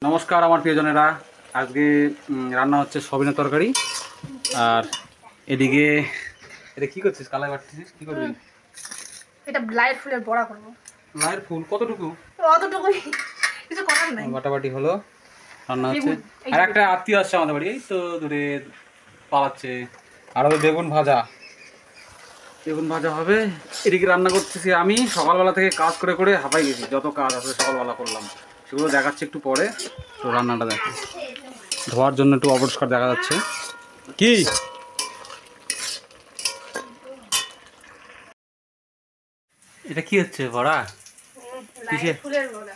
নমস্কার আমার প্রিয়জনেরা, আজকে রান্না হচ্ছে সবিনা তরকারি। আর এদিকে এটা কি করছিস? কালাই বাটছিস, কি করবি? এটা লাইট ফুলের বড়া করব। লাইট ফুল কতটুকু? অতটুকুই, কিছু করার নাই। বাটাবাটি হলো, রান্না হচ্ছে। আর একটা আত্মীয় আসছে আমাদের বাড়ি, এই তো দূরে পালাচ্ছে। আর হবে বেগুন ভাজা, বেগুন ভাজা হবে। এদিকে রান্না করতেছি আমি। সকালবেলা থেকে কাজ করে করে হাঁপাই গেছি, যত কাজ আছে সকালবেলা করলাম, সেগুলো দেখাচ্ছি একটু পরে। তো রান্নাটা দেখো, ধোয়ার জন্য একটু অপরিষ্কার দেখা যাচ্ছে। কি এটা কি হচ্ছে? বড়া? কিসে? ফুলের বড়া।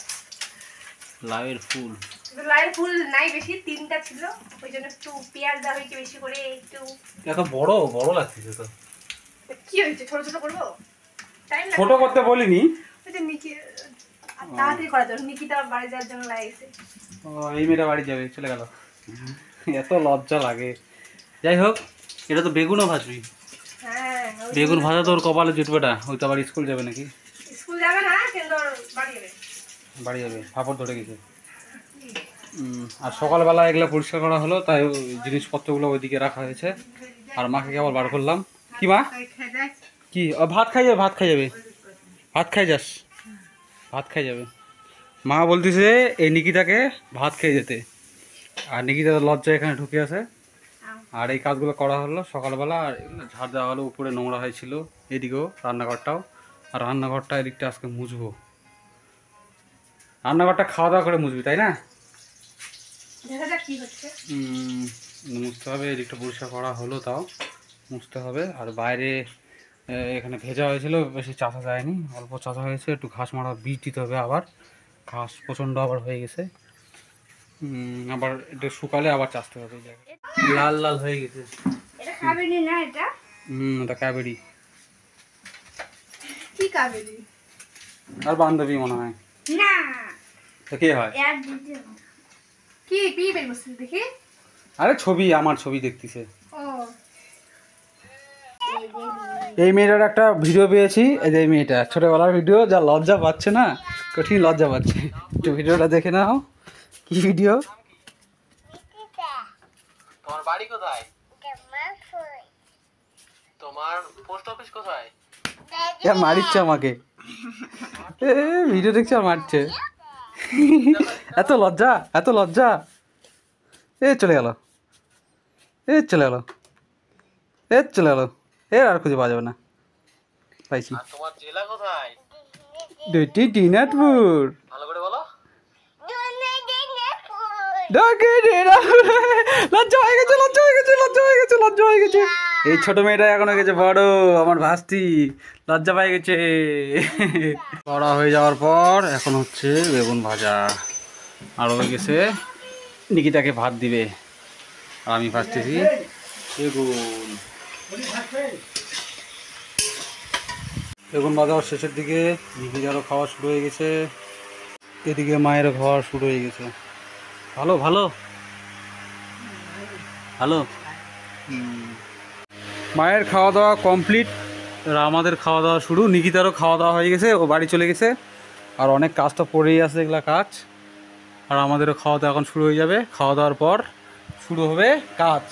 লাউয়ের ফুল? লাইট ফুল নাই বেশি, তিনটা ছিল, ওই জন্য একটু পেঁয়াজ দেওয়া হয়েছে বেশি করে। একটু এত বড় বড় লাগছে তো। কি হয়েছে, ছোট ছোট করবো? টাইম ছোট করতে বলিনি, ওই যে নিকি তাড়াতাড়ি করার জন্য, নিকিতা বাড়ি যাওয়ার জন্য লাগিয়েছে। ও এই মেয়েটা বাড়ি যাবে, চলে গেল। এত লজ্জা লাগে। যাই হোক, এটা তো বেগুনও ভাজবি। হ্যাঁ, বেগুন ভাজা তোর কপালে জুটবে না। ওই তো আবার স্কুল যাবে নাকি? স্কুল যাবে না, কিন্তু বাড়ি যাবে। বাড়ি যাবে, ফাপড় ধরে গেছে। আর সকালবেলা এগুলো পরিষ্কার করা হলো, তাই ওই জিনিসপত্রগুলো ওইদিকে রাখা হয়েছে। আর মাকে আবার বার করলাম। কি মা? কি ভাত খাই যাবে? ভাত খাই যাবে, ভাত খাই যাস, ভাত খাই যাবে। মা বলতেছে এই নিকিতাকে ভাত খেয়ে যেতে। আর নিকিতা লজ্জা এখানে ঢুকে আছে। আর এই কাজগুলো করা হলো সকালবেলা। আর ঝাড় দেওয়া হলো, উপরে নোংরা হয়েছিল, এদিকেও রান্নাঘরটাও। আর রান্নাঘরটা এদিকটা আজকে মুছবো। রান্নাঘরটা খাওয়া দাওয়া করে মুছবি, তাই না? মুছতে হবে। এদিকটা পরিষ্কার করা হলো, তাও মুছতে হবে। আর বাইরে এখানে ভেজা হয়েছিল, বেশি চাষা যায়নি, অল্প চাষা হয়েছে। একটু ঘাস মারা বীজ দিতে হবে আবার, ঘাস প্রচণ্ড আবার হয়ে গেছে। আবার একটু শুকালে আবার চাষতে হবে। এই জায়গায় লাল লাল হয়ে গেছে। এটা কাবেরি না? এটা এটা কাবেরি। কি কাবেরি? আর বান্ধবী মনে হয় না, তো কে হয়? কি পি বের বসে দেখি। আরে ছবি, আমার ছবি দেখতেছে। ও, এই মেয়েটার একটা ভিডিও পেয়েছি। এই যে এই মেয়েটা ছোটবেলার ভিডিও, যা লজ্জা পাচ্ছে না, কঠিন লজ্জা পাচ্ছে। একটু ভিডিওটা দেখে নাও। কি ভিডিও? তোমার বাড়ি কোথায়? তোমার পোস্ট অফিস কোথায়? মারিচ্ছে আমাকে, ভিডিও দেখছে আর মারছে। এত লজ্জা, এত লজ্জা। চলে গেল, চলে গেল, চলে গেল। আর খুঁজে পাওয়া যাবে না। পাইছি। আর তোমার জেলা কোথায়? দুইটি দিনাজপুর। ভালো করে বলো। লজ্জা হয়ে গেছে, লজ্জা হয়ে গেছে, লজ্জা হয়ে গেছে, লজ্জা হয়ে গেছে। এই ছোট মেয়েটা এখন হয়ে গেছে বড়, আমার ভাস্তি। লজ্জা পাই গেছে। বড় হয়ে যাওয়ার পর এখন হচ্ছে বেগুন ভাজা। আর হয়ে গেছে নিকিতাকে ভাত দিবে, আর আমি ভাজতেছি বেগুন। বেগুন ভাজা শেষের দিকে। নিকিতারও খাওয়া শুরু হয়ে গেছে, এদিকে মায়েরও খাওয়া শুরু হয়ে গেছে। ভালো ভালো ভালো। মায়ের খাওয়া দাওয়া কমপ্লিট, আর আমাদের খাওয়া দাওয়া শুরু। নিকিতারও খাওয়া দাওয়া হয়ে গেছে, ও বাড়ি চলে গেছে। আর অনেক কাজ তো পড়েই আছে, এগুলা কাজ। আর আমাদেরও খাওয়া দাওয়া এখন শুরু হয়ে যাবে। খাওয়া দাওয়ার পর শুরু হবে কাজ।